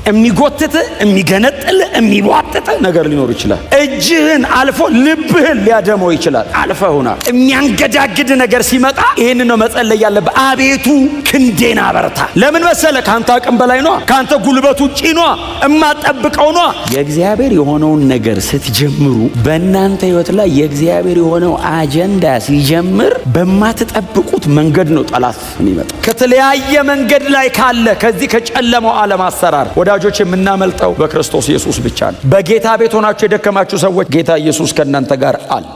የሚጎትት የሚገነጥል የሚቧጥጥ ነገር ሊኖር ይችላል። እጅህን አልፎ ልብህን ሊያደመው ይችላል። አልፈውና የሚያንገዳግድ ነገር ሲመጣ ይሄን ነው መጸለይ ያለብህ። አቤቱ ክንዴን አበርታ። ለምን መሰለ? ካንተ አቅም በላይ ነው። ካንተ ጉልበት ውጪ ነው። እማጠብቀው ነው። የእግዚአብሔር የሆነውን ነገር ስትጀምሩ በእናንተ ህይወት ላይ የእግዚአብሔር የሆነው አጀንዳ ሲጀምር በማትጠብቁት መንገድ ነው ጠላት የሚመጣ። ከተለያየ መንገድ ላይ ካለ ከዚህ ከጨለማው ዓለም አሰራር ወዳጆች የምናመልጠው በክርስቶስ ኢየሱስ ብቻ ነው። በጌታ ቤት ሆናችሁ የደከማችሁ ሰዎች ጌታ ኢየሱስ ከእናንተ ጋር አለ።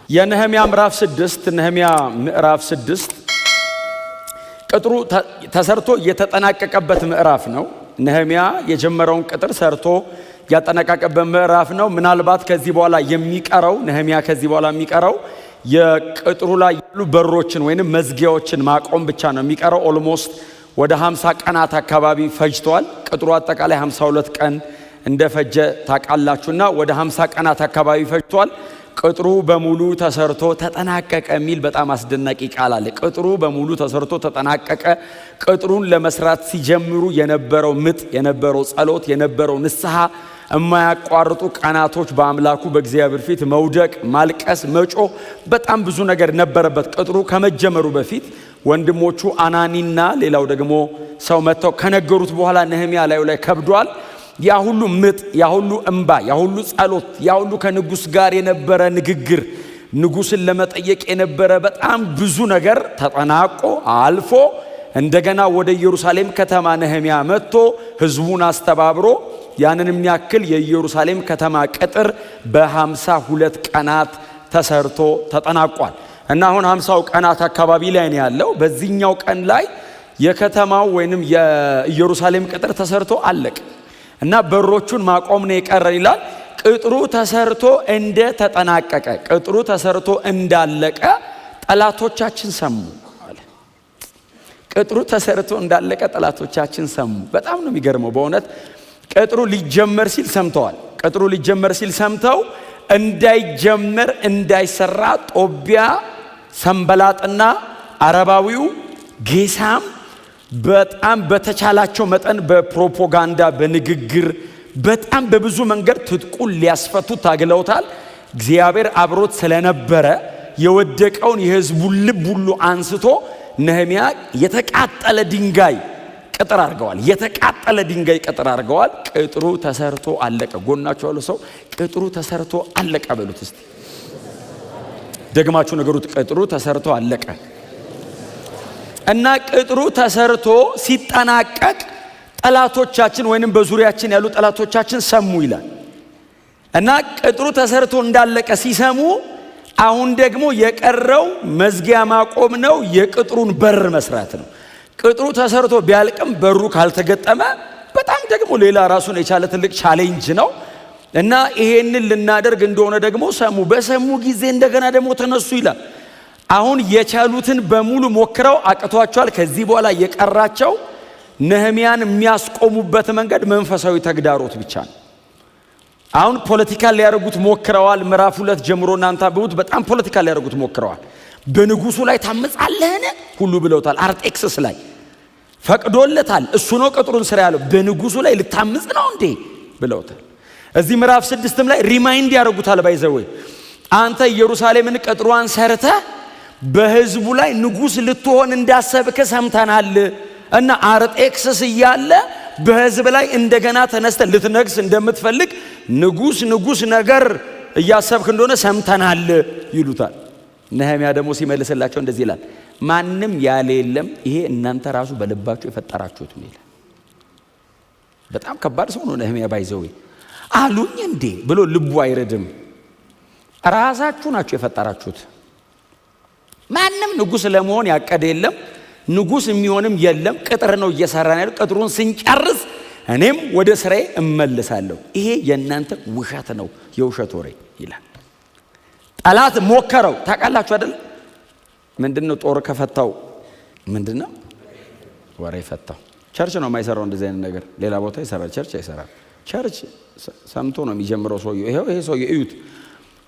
የነህምያ ምዕራፍ 6 ነህምያ ምዕራፍ 6 ቅጥሩ ተሰርቶ የተጠናቀቀበት ምዕራፍ ነው። ነህምያ የጀመረውን ቅጥር ሰርቶ ያጠናቀቀበት ምዕራፍ ነው። ምናልባት ከዚህ በኋላ የሚቀረው ነህምያ ከዚህ በኋላ የሚቀረው የቅጥሩ ላይ ያሉ በሮችን ወይንም መዝጊያዎችን ማቆም ብቻ ነው የሚቀረው። ኦልሞስት ወደ 50 ቀናት አካባቢ ፈጅቷል። ቅጥሩ አጠቃላይ 52 ቀን እንደፈጀ ታውቃላችሁና ወደ 50 ቀናት አካባቢ ፈጅቷል። ቅጥሩ በሙሉ ተሰርቶ ተጠናቀቀ የሚል በጣም አስደናቂ ቃል አለ። ቅጥሩ በሙሉ ተሰርቶ ተጠናቀቀ። ቅጥሩን ለመስራት ሲጀምሩ የነበረው ምጥ፣ የነበረው ጸሎት፣ የነበረው ንስሐ፣ የማያቋርጡ ቀናቶች በአምላኩ በእግዚአብሔር ፊት መውደቅ፣ ማልቀስ፣ መጮህ፣ በጣም ብዙ ነገር ነበረበት። ቅጥሩ ከመጀመሩ በፊት ወንድሞቹ አናኒና ሌላው ደግሞ ሰው መጥተው ከነገሩት በኋላ ነህምያ ላይ ከብዷል። ያ ሁሉ ምጥ፣ ያ ሁሉ እንባ፣ ያ ሁሉ ጸሎት፣ ያ ሁሉ ከንጉስ ጋር የነበረ ንግግር፣ ንጉስን ለመጠየቅ የነበረ በጣም ብዙ ነገር ተጠናቆ አልፎ እንደገና ወደ ኢየሩሳሌም ከተማ ነህምያ መጥቶ ህዝቡን አስተባብሮ ያንን የሚያክል የኢየሩሳሌም ከተማ ቅጥር በ52 ቀናት ተሰርቶ ተጠናቋል። እና አሁን 50 ቀናት አካባቢ ላይ ነው ያለው። በዚህኛው ቀን ላይ የከተማው ወይንም የኢየሩሳሌም ቅጥር ተሰርቶ አለቀ እና በሮቹን ማቆም ነው የቀረ ይላል። ቅጥሩ ተሰርቶ እንደ ተጠናቀቀ፣ ቅጥሩ ተሰርቶ እንዳለቀ ጠላቶቻችን ሰሙ አለ። ቅጥሩ ተሰርቶ እንዳለቀ ጠላቶቻችን ሰሙ። በጣም ነው የሚገርመው በእውነት። ቅጥሩ ሊጀመር ሲል ሰምተዋል። ቅጥሩ ሊጀመር ሲል ሰምተው እንዳይጀመር እንዳይሰራ ጦቢያ፣ ሰንበላጥና አረባዊው ጌሳም በጣም በተቻላቸው መጠን በፕሮፓጋንዳ በንግግር በጣም በብዙ መንገድ ትጥቁን ሊያስፈቱ ታግለውታል። እግዚአብሔር አብሮት ስለነበረ የወደቀውን የህዝቡን ልብ ሁሉ አንስቶ ነህምያ የተቃጠለ ድንጋይ ቅጥር አድርገዋል። የተቃጠለ ድንጋይ ቅጥር አድርገዋል። ቅጥሩ ተሰርቶ አለቀ። ጎናችሁ ያለው ሰው ቅጥሩ ተሰርቶ አለቀ በሉት እስቲ። ደግማችሁ ነገሩት። ቅጥሩ ተሰርቶ አለቀ። እና ቅጥሩ ተሰርቶ ሲጠናቀቅ ጠላቶቻችን ወይንም በዙሪያችን ያሉ ጠላቶቻችን ሰሙ ይላል። እና ቅጥሩ ተሰርቶ እንዳለቀ ሲሰሙ አሁን ደግሞ የቀረው መዝጊያ ማቆም ነው፣ የቅጥሩን በር መስራት ነው። ቅጥሩ ተሰርቶ ቢያልቅም በሩ ካልተገጠመ በጣም ደግሞ ሌላ ራሱን የቻለ ትልቅ ቻሌንጅ ነው። እና ይሄንን ልናደርግ እንደሆነ ደግሞ ሰሙ። በሰሙ ጊዜ እንደገና ደግሞ ተነሱ ይላል። አሁን የቻሉትን በሙሉ ሞክረው አቅቷቸዋል። ከዚህ በኋላ የቀራቸው ነህምያን የሚያስቆሙበት መንገድ መንፈሳዊ ተግዳሮት ብቻ ነው። አሁን ፖለቲካል ሊያደርጉት ሞክረዋል። ምዕራፍ 2 ጀምሮ እናንተ አብቡት። በጣም ፖለቲካል ሊያደርጉት ሞክረዋል። በንጉሱ ላይ ታመጻለህን ሁሉ ብለውታል። አርጤክስስ ላይ ፈቅዶለታል። እሱ ነው ቅጥሩን ስራ ያለው። በንጉሱ ላይ ልታምጽ ነው እንዴ ብለውታል። እዚህ ምዕራፍ 6 ላይ ሪማይንድ ያደርጉታል። ባይዘወይ አንተ ኢየሩሳሌምን ቅጥሯን ሰርተ በህዝቡ ላይ ንጉስ ልትሆን እንዳሰብከ ሰምተናል እና አርጤክስስ እያለ በህዝብ ላይ እንደገና ተነስተ ልትነግስ እንደምትፈልግ ንጉስ ነገር እያሰብክ እንደሆነ ሰምተናል ይሉታል። ነህምያ ደግሞ ሲመልስላቸው እንደዚህ ይላል፣ ማንም ያለ የለም፣ ይሄ እናንተ ራሱ በልባችሁ የፈጠራችሁት ነው ይላል። በጣም ከባድ ሰው ነው ነህምያ። ባይዘው አሉኝ እንዴ ብሎ ልቡ አይረድም። ራሳችሁ ናችሁ የፈጠራችሁት። ማንም ንጉስ ለመሆን ያቀደ የለም፣ ንጉስ የሚሆንም የለም። ቅጥር ነው እየሰራን ያለው። ቅጥሩን ስንጨርስ እኔም ወደ ስራዬ እመለሳለሁ። ይሄ የእናንተ ውሸት ነው፣ የውሸት ወሬ ይላል። ጠላት ሞከረው። ታውቃላችሁ አይደል? ምንድነው? ጦር ከፈታው ምንድነው? ወሬ ፈታው። ቸርች ነው የማይሰራው እንደዚህ አይነት ነገር። ሌላ ቦታ ይሰራል፣ ቸርች አይሰራም። ቸርች ሰምቶ ነው የሚጀምረው ሰውዬው። ይሄ ሰውዬው እዩት፣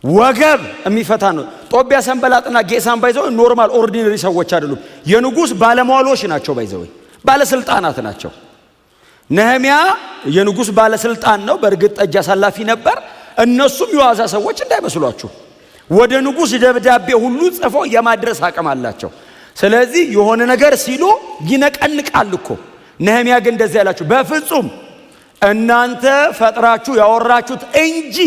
ወገብ የሚፈታ ነው። ጦቢያ፣ ሰንበላጥና ጌሳም ባይዘው ኖርማል ኦርዲነሪ ሰዎች አይደሉም። የንጉስ ባለሟሎች ናቸው። ባይዘው ባለስልጣናት ናቸው። ነህምያ የንጉሥ ባለስልጣን ነው። በእርግጥ ጠጅ አሳላፊ ነበር። እነሱም የዋዛ ሰዎች እንዳይመስሏችሁ ወደ ንጉሥ ደብዳቤ ሁሉ ጽፈው የማድረስ አቅም አላቸው። ስለዚህ የሆነ ነገር ሲሉ ይነቀንቃል እኮ። ነህምያ ግን እንደዚህ ያላችሁ፣ በፍጹም እናንተ ፈጥራችሁ ያወራችሁት እንጂ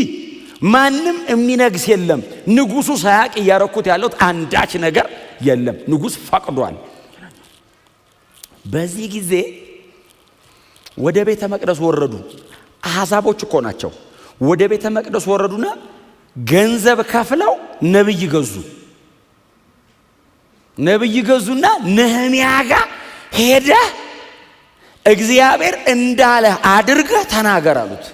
ማንም የሚነግስ የለም። ንጉሡ ሳያቅ እያረኩት ያለው አንዳች ነገር የለም። ንጉሥ ፈቅዷል። በዚህ ጊዜ ወደ ቤተ መቅደስ ወረዱ። አሕዛቦች እኮ ናቸው። ወደ ቤተ መቅደስ ወረዱና ገንዘብ ከፍለው ነብይ ገዙ። ነብይ ገዙና ነህምያ ጋር ሄደህ እግዚአብሔር እንዳለ አድርገህ ተናገር አሉት።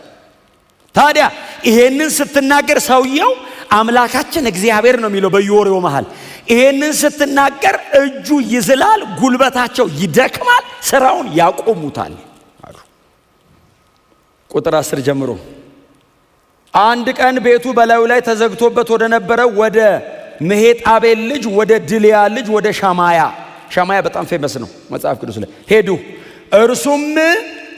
ታዲያ ይሄንን ስትናገር ሰውየው አምላካችን እግዚአብሔር ነው የሚለው በየወሬው መሃል። ይሄንን ስትናገር እጁ ይዝላል፣ ጉልበታቸው ይደክማል፣ ስራውን ያቆሙታል አሉ። ቁጥር 10 ጀምሮ አንድ ቀን ቤቱ በላዩ ላይ ተዘግቶበት ወደ ነበረው ወደ መሄጣቤል ልጅ ወደ ድልያ ልጅ ወደ ሻማያ በጣም ፌመስ ነው መጽሐፍ ቅዱስ ላይ ሄዱ። እርሱም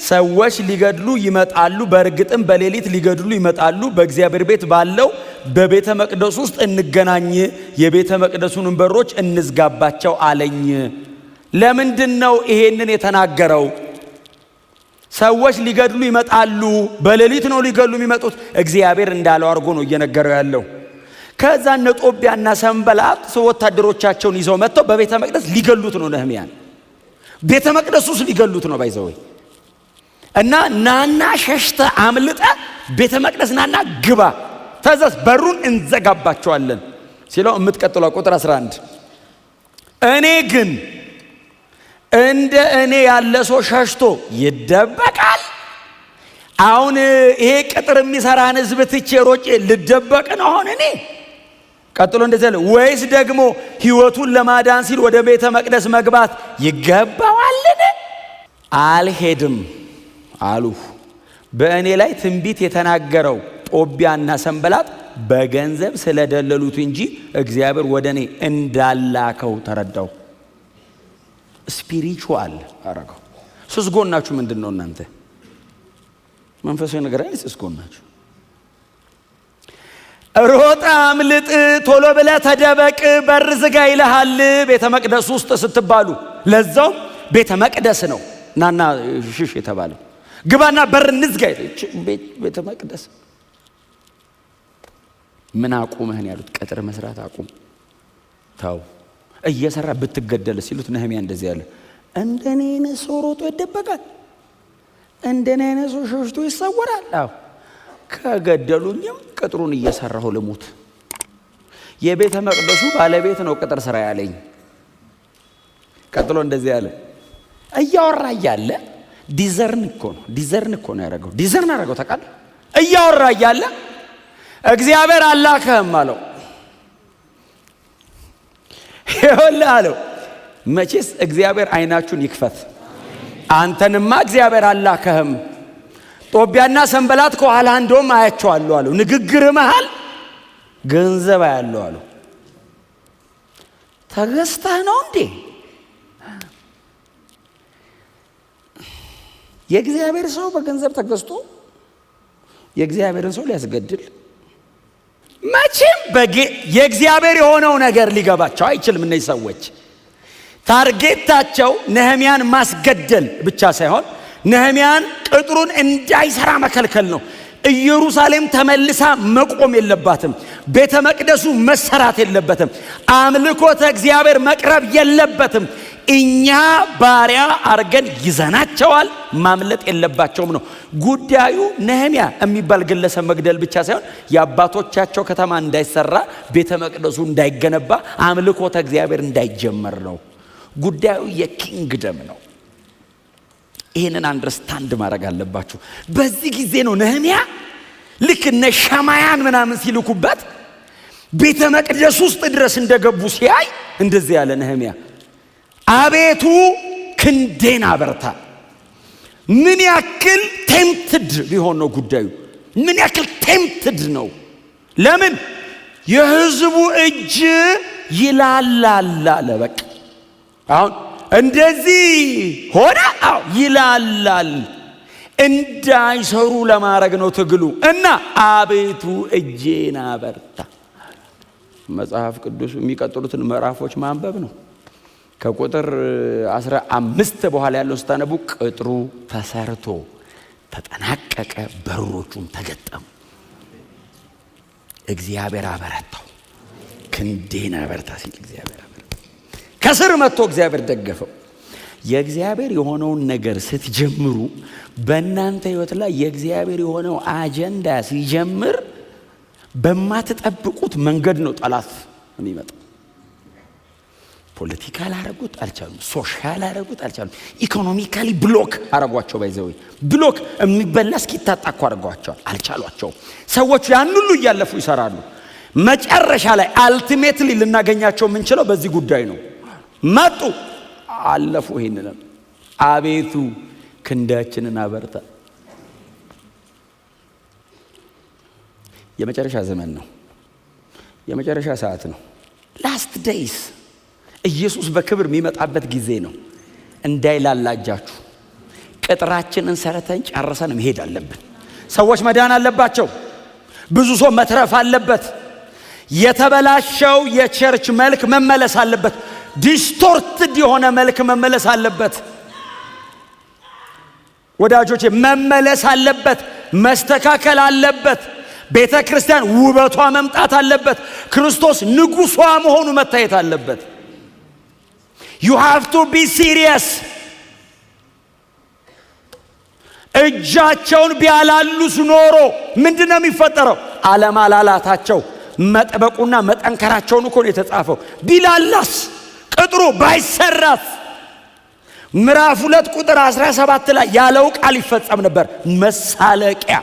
ሰዎች ሊገድሉ ይመጣሉ፣ በእርግጥም በሌሊት ሊገድሉ ይመጣሉ፣ በእግዚአብሔር ቤት ባለው በቤተ መቅደስ ውስጥ እንገናኝ፣ የቤተ መቅደሱን በሮች እንዝጋባቸው አለኝ። ለምንድነው ይሄንን የተናገረው? ሰዎች ሊገድሉ ይመጣሉ፣ በሌሊት ነው ሊገድሉ የሚመጡት። እግዚአብሔር እንዳለው አድርጎ ነው እየነገረው ያለው። ከዛ እነ ጦቢያና ሰንበላጥ ወታደሮቻቸውን ይዘው መጥተው በቤተ መቅደስ ሊገሉት ነው። ነህምያን ቤተ መቅደስ ውስጥ ሊገሉት ነው ባይዘው እና ናና ሸሽተ አምልጠ ቤተ መቅደስ ናና ግባ፣ ተዘዝ፣ በሩን እንዘጋባቸዋለን ሲለው የምትቀጥለው ቁጥር 11 እኔ ግን እንደ እኔ ያለ ሰው ሸሽቶ ይደበቃል? አሁን ይሄ ቅጥር የሚሰራን ሕዝብ ትቼ ሮጬ ልደበቅ ነው አሁን እኔ? ቀጥሎ እንደዚህ አለ፣ ወይስ ደግሞ ሕይወቱን ለማዳን ሲል ወደ ቤተ መቅደስ መግባት ይገባዋልን? አልሄድም አሉ። በእኔ ላይ ትንቢት የተናገረው ጦቢያና ሰንበላጥ በገንዘብ ስለደለሉት እንጂ እግዚአብሔር ወደ እኔ እንዳላከው ተረዳው። ስፒሪቹዋል አረገው። ስስጎናችሁ ምንድን ነው እናንተ? መንፈሳዊ ነገር አይደል? ስስጎናችሁ ሮጣ አምልጥ፣ ቶሎ ብለህ ተደበቅ፣ በር ዝጋ ይልሃል ቤተ መቅደስ ውስጥ ስትባሉ። ለዛውም ቤተ መቅደስ ነው ናና ሽሽ የተባለው። ግባና በር እንዝጋ ቤተ መቅደስ። ምን አቁመህን ያሉት? ቅጥር መስራት አቁም፣ ታው እየሰራ ብትገደል ሲሉት ነህምያ እንደዚህ ያለ፣ እንደኔ አይነት ሰው ሮጦ ይደበቃል? እንደኔ አይነት ሰው ሸሽቶ ይሰወራል? አዎ ከገደሉኝም ቅጥሩን እየሰራሁ ልሙት። የቤተ መቅደሱ ባለቤት ነው ቅጥር ስራ ያለኝ። ቀጥሎ እንደዚህ ያለ እያወራ እያለ ዲዘርን እኮ ነው ያደረገው። ዲዘርን አደረገው ታውቃለህ። እያወራ እያለ እግዚአብሔር አላከህም አለው። ይኸውልህ አለው፣ መቼስ እግዚአብሔር አይናችሁን ይክፈት። አንተንማ እግዚአብሔር አላከህም። ጦቢያና ሰንበላት ከኋላ እንደውም አያቸዋለሁ አለው። ንግግር መሃል ገንዘብ አያለው አለው። ተገዝተህ ነው እንዴ? የእግዚአብሔር ሰው በገንዘብ ተገዝቶ የእግዚአብሔርን ሰው ሊያስገድል መቼም የእግዚአብሔር የሆነው ነገር ሊገባቸው አይችልም። እነዚህ ሰዎች ታርጌታቸው ነህምያን ማስገደል ብቻ ሳይሆን ነህምያን ቅጥሩን እንዳይሰራ መከልከል ነው። ኢየሩሳሌም ተመልሳ መቆም የለባትም። ቤተ መቅደሱ መሰራት የለበትም። አምልኮተ እግዚአብሔር መቅረብ የለበትም። እኛ ባሪያ አርገን ይዘናቸዋል፣ ማምለጥ የለባቸውም ነው ጉዳዩ። ነህምያ የሚባል ግለሰብ መግደል ብቻ ሳይሆን የአባቶቻቸው ከተማ እንዳይሰራ፣ ቤተ መቅደሱ እንዳይገነባ፣ አምልኮተ እግዚአብሔር እንዳይጀመር ነው ጉዳዩ። የኪንግደም ነው። ይህንን አንደርስታንድ ማድረግ አለባችሁ። በዚህ ጊዜ ነው ነህምያ ልክ እነ ሻማያን ምናምን ሲልኩበት ቤተ መቅደስ ውስጥ ድረስ እንደገቡ ሲያይ እንደዚህ ያለ ነህምያ፣ አቤቱ ክንዴን አበርታ። ምን ያክል ቴምፕትድ ቢሆን ነው ጉዳዩ? ምን ያክል ቴምፕትድ ነው? ለምን የህዝቡ እጅ ይላላል አለ። በቃ አሁን እንደዚህ ሆነ። አዎ ይላላል። እንዳይሰሩ ለማድረግ ነው ትግሉ። እና አቤቱ እጄን አበርታ። መጽሐፍ ቅዱስ የሚቀጥሉትን ምዕራፎች ማንበብ ነው። ከቁጥር 15 በኋላ ያለው ስታነቡ ቅጥሩ ተሰርቶ ተጠናቀቀ፣ በሮቹም ተገጠሙ፣ እግዚአብሔር አበረታው። ክንዴን አበርታ ሲል እግዚአብሔር አበረታው። ከስር መጥቶ እግዚአብሔር ደገፈው። የእግዚአብሔር የሆነውን ነገር ስትጀምሩ በእናንተ ህይወት ላይ የእግዚአብሔር የሆነው አጀንዳ ሲጀምር በማትጠብቁት መንገድ ነው ጠላት የሚመጣው። ፖለቲካል አረጉት አልቻሉም፣ ሶሻል አረጉት አልቻሉም፣ ኢኮኖሚካሊ ብሎክ አረጓቸው። ባይዘው ብሎክ የሚበላ እስኪታጣ አረጓቸው፣ አልቻሏቸውም። ሰዎች ያን ሁሉ እያለፉ ይሰራሉ። መጨረሻ ላይ አልቲሜትሊ ልናገኛቸው የምንችለው በዚህ ጉዳይ ነው። መጡ፣ አለፉ። ይሄንን አቤቱ ክንዳችንን አበርታ። የመጨረሻ ዘመን ነው፣ የመጨረሻ ሰዓት ነው። ላስት ዴይስ ኢየሱስ በክብር የሚመጣበት ጊዜ ነው። እንዳይላላጃችሁ ቅጥራችንን ሰርተን ጨርሰን መሄድ አለብን። ሰዎች መዳን አለባቸው። ብዙ ሰው መትረፍ አለበት። የተበላሸው የቸርች መልክ መመለስ አለበት። ዲስቶርትድ የሆነ መልክ መመለስ አለበት። ወዳጆቼ መመለስ አለበት፣ መስተካከል አለበት። ቤተ ክርስቲያን ውበቷ መምጣት አለበት። ክርስቶስ ንጉሷ መሆኑ መታየት አለበት። You have to be serious። እጃቸውን ቢያላሉስ ኖሮ ምንድነው የሚፈጠረው? አለማላላታቸው መጥበቁና መጠንከራቸውን እኮ ነው የተጻፈው። ቢላላስ ቅጥሩ ባይሰራስ ምዕራፍ 2 ቁጥር 17 ላይ ያለው ቃል ይፈጸም ነበር። መሳለቂያ።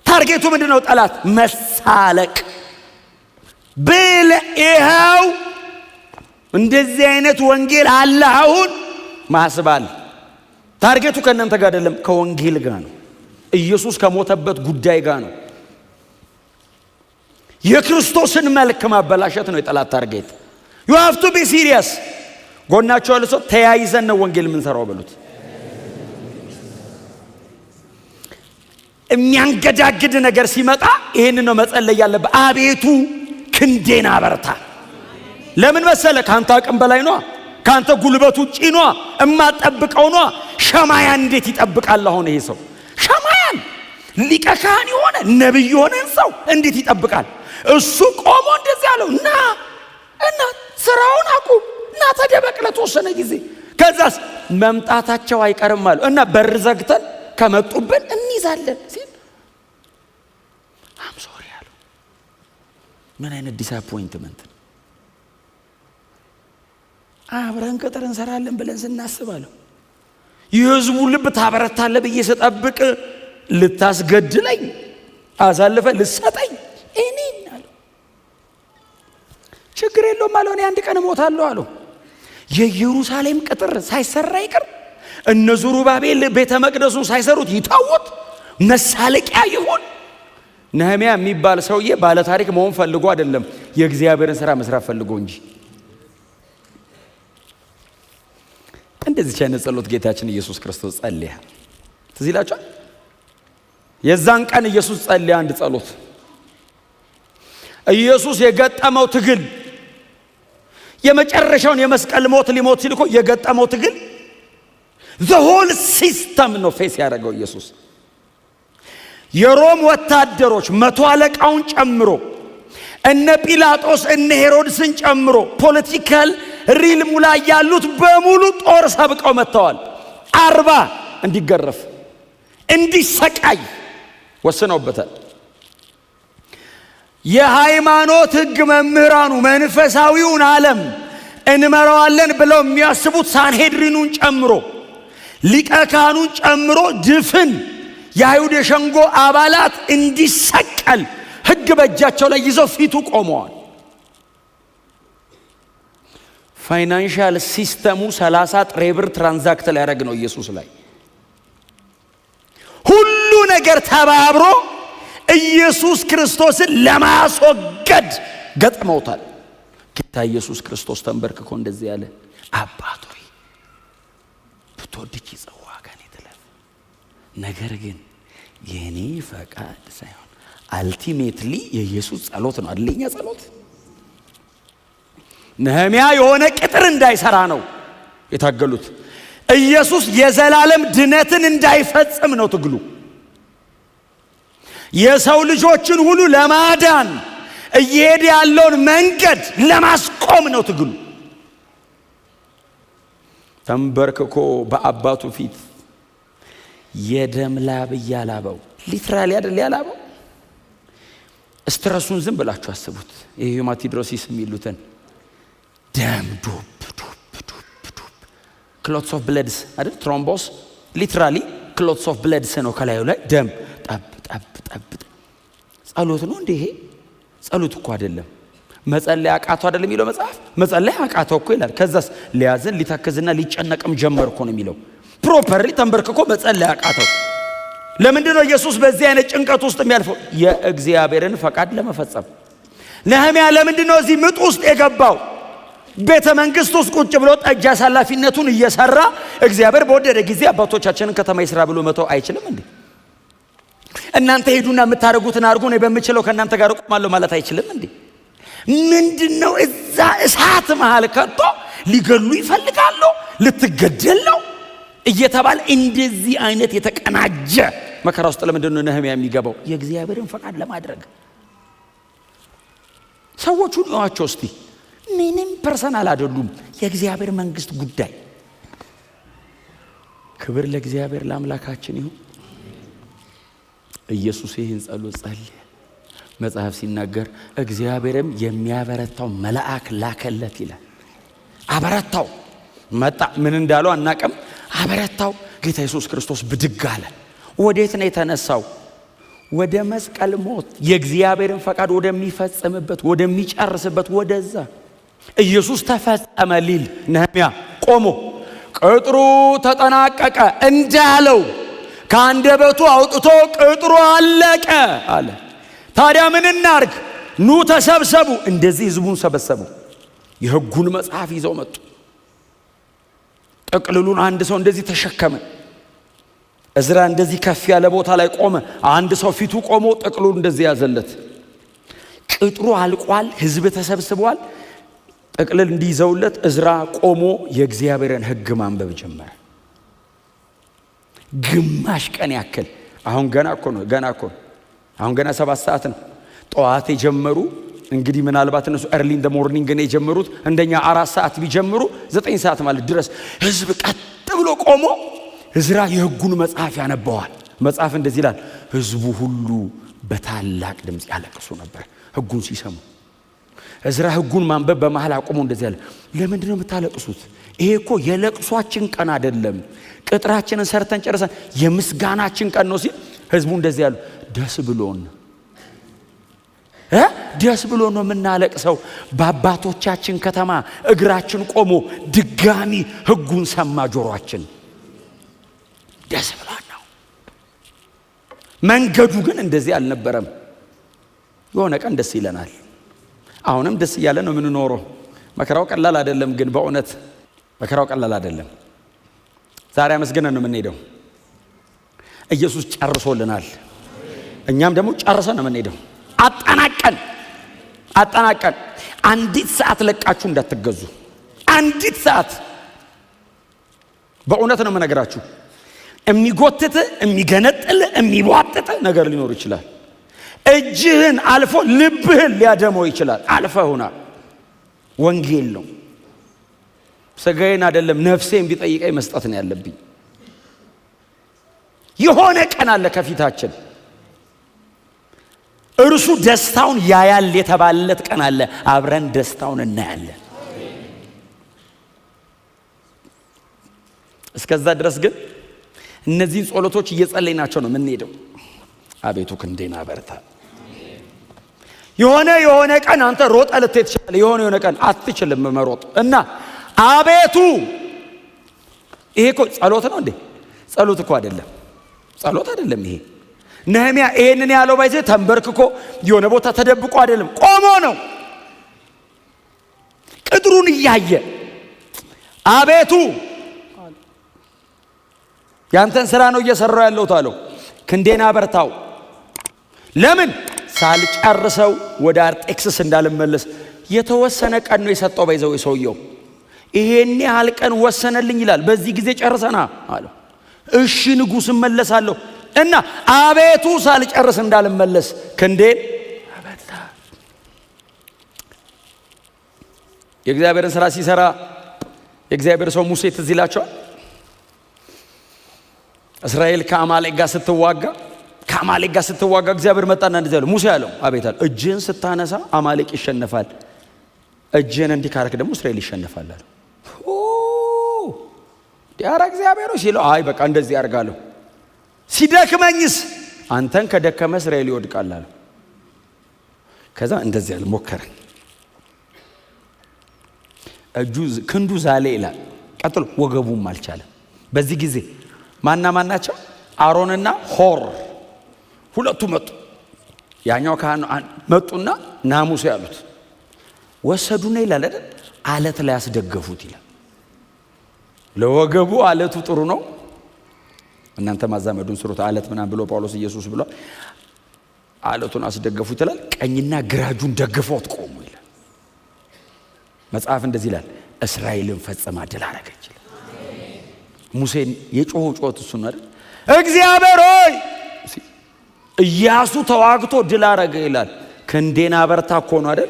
ታርጌቱ ምንድነው? ጠላት መሳለቅ ብል ይኸው እንደዚህ አይነት ወንጌል አለ አሁን ማስባል። ታርጌቱ ከእናንተ ጋር አይደለም፣ ከወንጌል ጋር ነው። ኢየሱስ ከሞተበት ጉዳይ ጋር ነው። የክርስቶስን መልክ ማበላሸት ነው የጠላት ታርጌት። you have to be serious። ጎናቸው ያለ ሰው ተያይዘን ነው ወንጌል የምንሰራው በሉት። የሚያንገዳግድ ነገር ሲመጣ ይሄንን ነው መጸለይ ያለበት። አቤቱ ክንዴን አበርታ። ለምን መሰለ? ካንተ አቅም በላይ ነው፣ ካንተ ጉልበት ውጪ ነው፣ እማጠብቀው ነው። ሸማያን እንዴት ይጠብቃል? አሁን ይሄ ሰው ሸማያን ሊቀ ካህን የሆነ ነብይ የሆነን ሰው እንዴት ይጠብቃል? እሱ ቆሞ እንደዚህ ያለው እና ስራውን አቁም እና ተደበቅ ለተወሰነ ጊዜ፣ ከዛስ መምጣታቸው አይቀርም አሉ እና በር ዘግተን ከመጡብን እንይዛለን ሲል አም ሶሪ አሉ። ምን አይነት ዲስአፖይንትመንት! አብረን ቅጥር እንሰራለን ብለን ስናስባለሁ የህዝቡ ልብ ታበረታለህ ብዬ ስጠብቅ ልታስገድለኝ አሳልፈ ልሰጠኝ እኔ አለው። ችግር የለውም አለው፣ እኔ አንድ ቀን እሞታለሁ አለው። የኢየሩሳሌም ቅጥር ሳይሰራ ይቅር፣ እነ ዙሩባቤል ቤተ መቅደሱን ሳይሰሩት ይታወት መሳለቂያ ይሁን። ነህምያ የሚባል ሰውዬ ባለ ታሪክ መሆን ፈልጎ አይደለም፣ የእግዚአብሔርን ሥራ መስራት ፈልጎ እንጂ። እንደዚህ አይነት ጸሎት ጌታችን ኢየሱስ ክርስቶስ ጸልያ ትዝ ይላችኋል። የዛን ቀን ኢየሱስ ጸልያ አንድ ጸሎት። ኢየሱስ የገጠመው ትግል የመጨረሻውን የመስቀል ሞት ሊሞት ሲል እኮ የገጠመው ትግል the whole system ነው ፌስ ያደረገው ኢየሱስ። የሮም ወታደሮች 100 አለቃውን ጨምሮ እነ ጲላጦስ እነ ሄሮድስን ጨምሮ ፖለቲካል ሪልሙ ላይ ያሉት በሙሉ ጦር ሰብቀው መጥተዋል። 40 እንዲገረፍ እንዲሰቃይ ወስነውበታል። የሃይማኖት ሕግ መምህራኑ መንፈሳዊውን ዓለም እንመራዋለን ብለው የሚያስቡት ሳንሄድሪኑን ጨምሮ ሊቀ ካህኑን ጨምሮ ድፍን የአይሁድ የሸንጎ አባላት እንዲሰቀል ሕግ በእጃቸው ላይ ይዘው ፊቱ ቆመዋል። ፋይናንሻል ሲስተሙ 30 ጥሬ ብር ትራንዛክት ሊያደርግ ነው ኢየሱስ ላይ። ሁሉ ነገር ተባብሮ ኢየሱስ ክርስቶስን ለማስወገድ ገጥመውታል። ጌታ ኢየሱስ ክርስቶስ ተንበርክኮ እንደዚህ ያለ፣ አባት ሆይ ብትወድች ጽዋ ከኔ ትለፍ፣ ነገር ግን የኔ ፈቃድ ሳይሆን አልቲሜትሊ የኢየሱስ ጸሎት ነው አይደለኛ ጸሎት። ነህምያ የሆነ ቅጥር እንዳይሰራ ነው የታገሉት። ኢየሱስ የዘላለም ድነትን እንዳይፈጽም ነው ትግሉ። የሰው ልጆችን ሁሉ ለማዳን እየሄደ ያለውን መንገድ ለማስቆም ነው ትግሉ። ተንበርክኮ በአባቱ ፊት የደም ላብ እያላበው፣ ሊትራሊ አይደል ያላበው። ስትረሱን ዝም ብላችሁ አስቡት። የሄማቲድሮሲስ የሚሉትን ደም ዱብ ዱብ ዱብ ዱብ፣ ክሎትስ ኦፍ ብለድስ አይደል፣ ትሮምቦስ ሊትራሊ ክሎትስ ኦፍ ብለድስ ነው ከላዩ ላይ ደም ጠብ ጠብ ጠብ። ጸሎት ነው እንዴ ይሄ? ጸሎት እኮ አይደለም። መጸለይ አቃተው አይደለም የሚለው መጽሐፍ። መጸለይ አቃተው እኮ ይላል። ከዛስ ሊያዝን ሊታከዝና ሊጨነቅም ጀመር እኮ ነው የሚለው። ፕሮፐርሊ ተንበርክኮ መጸለይ አቃተው። ለምንድን ነው ኢየሱስ በዚህ አይነት ጭንቀት ውስጥ የሚያልፈው? የእግዚአብሔርን ፈቃድ ለመፈጸም። ነህምያ ለምንድን ነው እዚህ ምጥ ውስጥ የገባው? ቤተ መንግስት ውስጥ ቁጭ ብሎ ጠጅ አሳላፊነቱን እየሰራ እግዚአብሔር በወደደ ጊዜ አባቶቻችንን ከተማ ይስራ ብሎ መተው አይችልም እንዴ? እናንተ ሄዱና የምታደርጉትን አድርጉ፣ እኔ በምችለው ከእናንተ ጋር እቆማለሁ ማለት አይችልም እንዴ? ምንድነው እዛ እሳት መሃል ከቶ ሊገሉ ይፈልጋሉ፣ ልትገደል ነው እየተባለ እንደዚህ አይነት የተቀናጀ መከራ ውስጥ ለምንድን ነው ነህምያ የሚገባው? የእግዚአብሔርን ፈቃድ ለማድረግ። ሰዎቹን እዩዋቸው እስቲ፣ ምንም ፐርሰናል አይደሉም። የእግዚአብሔር መንግስት ጉዳይ። ክብር ለእግዚአብሔር ለአምላካችን ይሁን። ኢየሱስ ይህን ጸሎት ጸለየ። መጽሐፍ ሲናገር እግዚአብሔርም የሚያበረታው መልአክ ላከለት ይላል። አበረታው። መጣ። ምን እንዳለው አናቀም። አበረታው። ጌታ ኢየሱስ ክርስቶስ ብድግ አለ። ወዴት ነው የተነሳው? ወደ መስቀል ሞት፣ የእግዚአብሔርን ፈቃድ ወደሚፈጽምበት ወደሚጨርስበት ወደዛ። ኢየሱስ ተፈጸመ ሊል ነህምያ ቆሞ ቅጥሩ ተጠናቀቀ እንዳለው ከአንደበቱ አውጥቶ ቅጥሩ አለቀ አለ። ታዲያ ምን እናርግ? ኑ ተሰብሰቡ። እንደዚህ ህዝቡን ሰበሰቡ። የሕጉን መጽሐፍ ይዘው መጡ። ጥቅልሉን አንድ ሰው እንደዚህ ተሸከመ። እዝራ እንደዚህ ከፍ ያለ ቦታ ላይ ቆመ። አንድ ሰው ፊቱ ቆሞ ጥቅሉን እንደዚህ ያዘለት። ቅጥሩ አልቋል። ህዝብ ተሰብስቧል። ጥቅልል እንዲይዘውለት እዝራ ቆሞ የእግዚአብሔርን ሕግ ማንበብ ጀመረ። ግማሽ ቀን ያክል። አሁን ገና እኮ ነው። አሁን ገና 7 ሰዓት ነው ጠዋት የጀመሩ። እንግዲህ ምናልባት እነሱ early in the morning ገና የጀመሩት እንደኛ 4 ሰዓት ቢጀምሩ 9 ሰዓት ማለት ድረስ ህዝብ ቀጥ ብሎ ቆሞ እዝራ የሕጉን መጽሐፍ ያነባዋል። መጽሐፍ እንደዚህ ይላል፣ ህዝቡ ሁሉ በታላቅ ድምፅ ያለቅሱ ነበር ሕጉን ሲሰሙ። እዝራ ሕጉን ማንበብ በመሃል አቆሞ እንደዚህ ያለ፣ ለምንድን ነው የምታለቅሱት? ይሄ እኮ የለቅሷችን ቀን አይደለም፣ ቅጥራችንን ሰርተን ጨርሰን የምስጋናችን ቀን ነው ሲል ህዝቡ እንደዚህ ያሉ፣ ደስ ብሎን ነው የምናለቅሰው። በአባቶቻችን ከተማ እግራችን ቆሞ ድጋሚ ሕጉን ሰማ ጆሮአችን። ደስ ብሎን ነው። መንገዱ ግን እንደዚህ አልነበረም። የሆነ ቀን ደስ ይለናል። አሁንም ደስ እያለ ነው የምንኖረው። መከራው ቀላል አይደለም፣ ግን በእውነት መከራው ቀላል አይደለም። ዛሬ አመስግነን ነው የምንሄደው። ኢየሱስ ጨርሶልናል። እኛም ደግሞ ጨርሰን ነው የምንሄደው። አጠናቀን። አንዲት ሰዓት ለቃችሁ እንዳትገዙ። አንዲት ሰዓት። በእውነት ነው የምነግራችሁ። የሚጎትት የሚገነጥል የሚቧጥጥ ነገር ሊኖር ይችላል። እጅህን አልፎ ልብህን ሊያደመው ይችላል። አልፈውና ወንጌል ነው። ስጋዬን አይደለም ነፍሴን ቢጠይቀኝ መስጠት ነው ያለብኝ። የሆነ ቀን አለ ከፊታችን። እርሱ ደስታውን ያያል የተባለለት ቀን አለ። አብረን ደስታውን እናያለን። እስከዛ ድረስ ግን እነዚህን ጸሎቶች እየጸለይናቸው ነው የምንሄደው። አቤቱ ክንዴን አበርታ። የሆነ ቀን አንተ ሮጠ ልትሄድ ትችላለህ። የሆነ ቀን አትችልም መሮጥ እና አቤቱ። ይሄ እኮ ጸሎት ነው እንዴ? ጸሎት እኮ አይደለም። ይሄ ነህምያ ይሄንን ያለው ባይዘ ተንበርክኮ የሆነ ቦታ ተደብቆ አይደለም፣ ቆሞ ነው። ቅጥሩን እያየ አቤቱ ያንተን ስራ ነው እየሰራው ያለሁት አለው። ክንዴን አበርታው። ለምን? ሳልጨርሰው ወደ አርጤክስስ እንዳልመለስ። የተወሰነ ቀን ነው የሰጠው ባይዘው ሰውየው። ይሄን ያህል ቀን ወሰነልኝ ይላል። በዚህ ጊዜ ጨርሰና አለው። እሺ ንጉሥ እመለሳለሁ እና አቤቱ ሳልጨርስ እንዳልመለስ ክንዴን አበርታ። የእግዚአብሔርን ስራ ሲሰራ የእግዚአብሔር ሰው ሙሴ ትዝ ይላቸዋል። እስራኤል ከአማሌቅ ጋር ስትዋጋ እግዚአብሔር መጣና እንደዚህ አለው፣ ሙሴ አለው አቤት አለው፣ እጅህን ስታነሳ አማሌቅ ይሸነፋል፣ እጅህን እንዲህ ካረክ ደግሞ እስራኤል ይሸነፋል አለው። ዲያራ እግዚአብሔር ሲለው አይ በቃ እንደዚህ ያርጋለሁ፣ ሲደክመኝስ አንተን ከደከመ እስራኤል ይወድቃል አለው። ከዛ እንደዚህ ያለ ሞከረ፣ ክንዱ ዛለ ይላል። ቀጥሎ ወገቡም አልቻለም። በዚህ ጊዜ ማናቸው? አሮንና ሆር ሁለቱ መጡ። ያኛው ካህን መጡና ናሙሴ ያሉት ወሰዱና ይላል አይደል አለት ላይ ያስደገፉት ይላል። ለወገቡ አለቱ ጥሩ ነው፣ እናንተ ማዛመዱን ስሩት አለት ምናምን ብሎ ጳውሎስ ኢየሱስ ብሎ አለቱን አስደገፉት ይላል። ቀኝና ግራጁን ደግፈውት ቆሙ ይላል። መጽሐፍ እንደዚህ ይላል፣ እስራኤልን ፈጽማ ድል አረገች ይላል። ሙሴን የጮኸው ጮት እሱ ነው አይደል? እግዚአብሔር ሆይ ኢያሱ ተዋግቶ ድል አረገ ይላል። ክንዴን አበርታ እኮ ነው አይደል?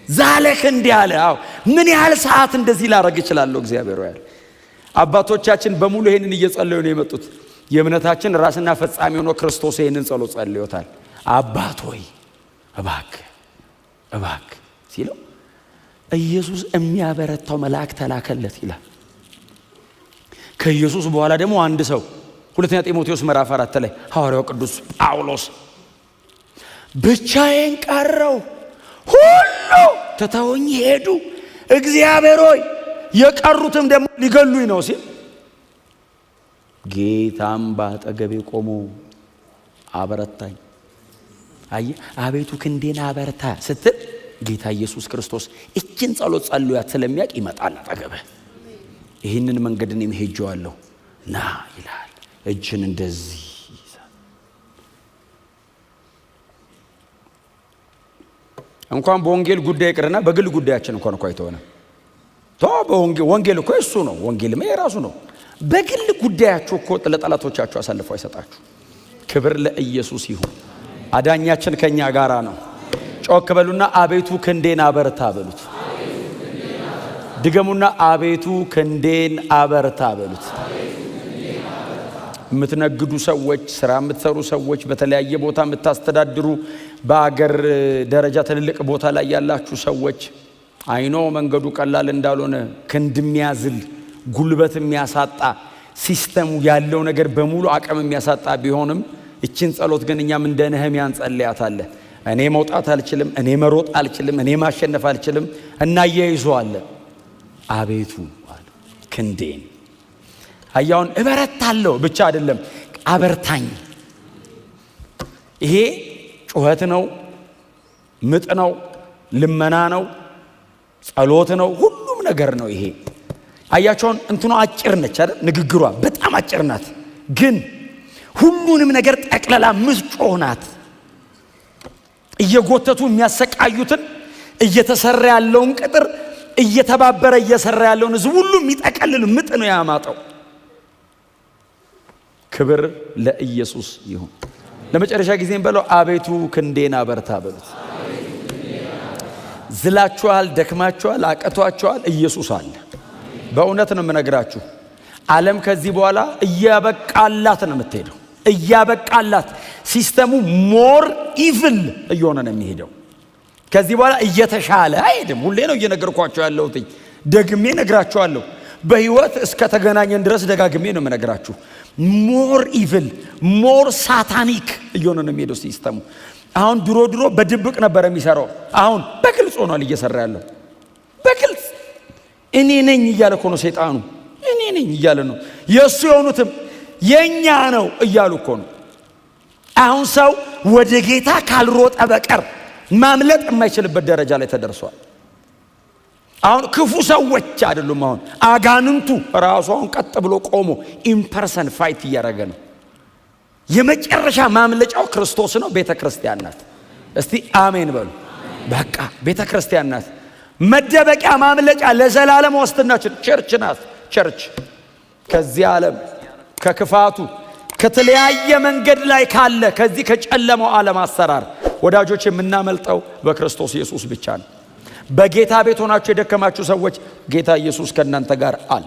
ዛለ ክንዴ አለ። አዎ ምን ያህል ሰዓት እንደዚህ ላረግ እችላለሁ እግዚአብሔር ሆይ? አባቶቻችን በሙሉ ይሄንን እየጸለዩ ነው የመጡት። የእምነታችን ራስና ፈጻሚ ሆኖ ክርስቶስ ይሄንን ጸሎት ጸልዮታል። አባት ሆይ እባክህ ሲለው ኢየሱስ የሚያበረታው መልአክ ተላከለት ይላል። ከኢየሱስ በኋላ ደግሞ አንድ ሰው ሁለተኛ ጢሞቴዎስ ምዕራፍ 4 ላይ ሐዋርያው ቅዱስ ጳውሎስ ብቻዬን ቀረው፣ ሁሉ ተተውኝ ሄዱ፣ እግዚአብሔር ሆይ የቀሩትም ደግሞ ሊገሉኝ ነው ሲል ጌታም ባጠገቤ ቆሞ አበረታኝ። አቤቱ ክንዴን አበርታ ስትል ጌታ ኢየሱስ ክርስቶስ እችን ጸሎት ጸልያት ስለሚያውቅ ይመጣል አጠገብህ። ይህንን መንገድ እኔም ሄጄዋለሁ ና ይላል። እጅን እንደዚህ ይዛል። እንኳን በወንጌል ጉዳይ ይቅርና በግል ጉዳያችን እንኳን እኮ አይተውና ወንጌል እኮ እሱ ነው። ወንጌልም የራሱ ነው። በግል ጉዳያችሁ እኮ ለጠላቶቻችሁ አሳልፎ አይሰጣችሁ። ክብር ለኢየሱስ ይሁን። አዳኛችን ከኛ ጋራ ነው። ጮክ በሉና አቤቱ ክንዴን አበርታ በሉት። ድገሙና አቤቱ ክንዴን አበርታ በሉት። የምትነግዱ ሰዎች፣ ስራ የምትሰሩ ሰዎች፣ በተለያየ ቦታ የምታስተዳድሩ፣ በአገር ደረጃ ትልልቅ ቦታ ላይ ያላችሁ ሰዎች አይኖ መንገዱ ቀላል እንዳልሆነ ክንድ የሚያዝል ጉልበት የሚያሳጣ ሲስተሙ ያለው ነገር በሙሉ አቅም የሚያሳጣ ቢሆንም እቺን ጸሎት ግን እኛም እንደ ነህምያ እንጸልያታለን። እኔ መውጣት አልችልም፣ እኔ መሮጥ አልችልም፣ እኔ ማሸነፍ አልችልም እና እየይዟለን አቤቱ ክንዴን አያውን እበረታለሁ ብቻ አይደለም አበርታኝ። ይሄ ጩኸት ነው፣ ምጥ ነው፣ ልመና ነው፣ ጸሎት ነው፣ ሁሉም ነገር ነው። ይሄ አያቸውን እንትኗ አጭር ነች አይደል? ንግግሯ በጣም አጭር ናት፣ ግን ሁሉንም ነገር ጠቅለላ ምጮህ ናት። እየጎተቱ የሚያሰቃዩትን እየተሰራ ያለውን ቅጥር እየተባበረ እየሰራ ያለውን ህዝብ ሁሉ የሚጠቀልል ምጥ ነው ያማጠው። ክብር ለኢየሱስ ይሁን። ለመጨረሻ ጊዜም በለው አቤቱ ክንዴን አበርታ በሉት። ዝላችኋል፣ ደክማችኋል፣ አቀቷችኋል፣ ኢየሱስ አለ። በእውነት ነው የምነግራችሁ። ዓለም ከዚህ በኋላ እያበቃላት ነው የምትሄደው። እያበቃላት ሲስተሙ ሞር ኢቭል እየሆነ ነው የሚሄደው። ከዚህ በኋላ እየተሻለ አይሄድም። ሁሌ ነው እየነገርኳቸው ያለሁት፣ ደግሜ ነግራችኋለሁ። በህይወት እስከ ተገናኘን ድረስ ደጋግሜ ነው የምነግራችሁ። ሞር ኢቭል ሞር ሳታኒክ እየሆነ ነው የሚሄደው ሲስተሙ። አሁን ድሮ በድብቅ ነበር የሚሰራው፣ አሁን በግልጽ ሆኗል እየሰራ ያለው። በግልጽ እኔ ነኝ እያለ እኮ ነው ሰይጣኑ። እኔ ነኝ እያለ ነው። የእሱ የሆኑትም የኛ ነው እያሉ እኮ ነው። አሁን ሰው ወደ ጌታ ካልሮጠ በቀር ማምለጥ የማይችልበት ደረጃ ላይ ተደርሷል። አሁን ክፉ ሰዎች አይደሉም። አሁን አጋንንቱ ራሱ አሁን ቀጥ ብሎ ቆሞ ኢምፐርሰን ፋይት እያደረገ ነው። የመጨረሻ ማምለጫው ክርስቶስ ነው። ቤተ ክርስቲያን ናት። እስቲ አሜን በሉ። በቃ ቤተ ክርስቲያን ናት። መደበቂያ ማምለጫ ለዘላለም ዋስትናችን ቸርች ናት። ቸርች ከዚህ ዓለም ከክፋቱ ከተለያየ መንገድ ላይ ካለ ከዚህ ከጨለማው ዓለም አሰራር ወዳጆች የምናመልጠው በክርስቶስ ኢየሱስ ብቻ ነው። በጌታ ቤት ሆናችሁ የደከማችሁ ሰዎች ጌታ ኢየሱስ ከእናንተ ጋር አለ።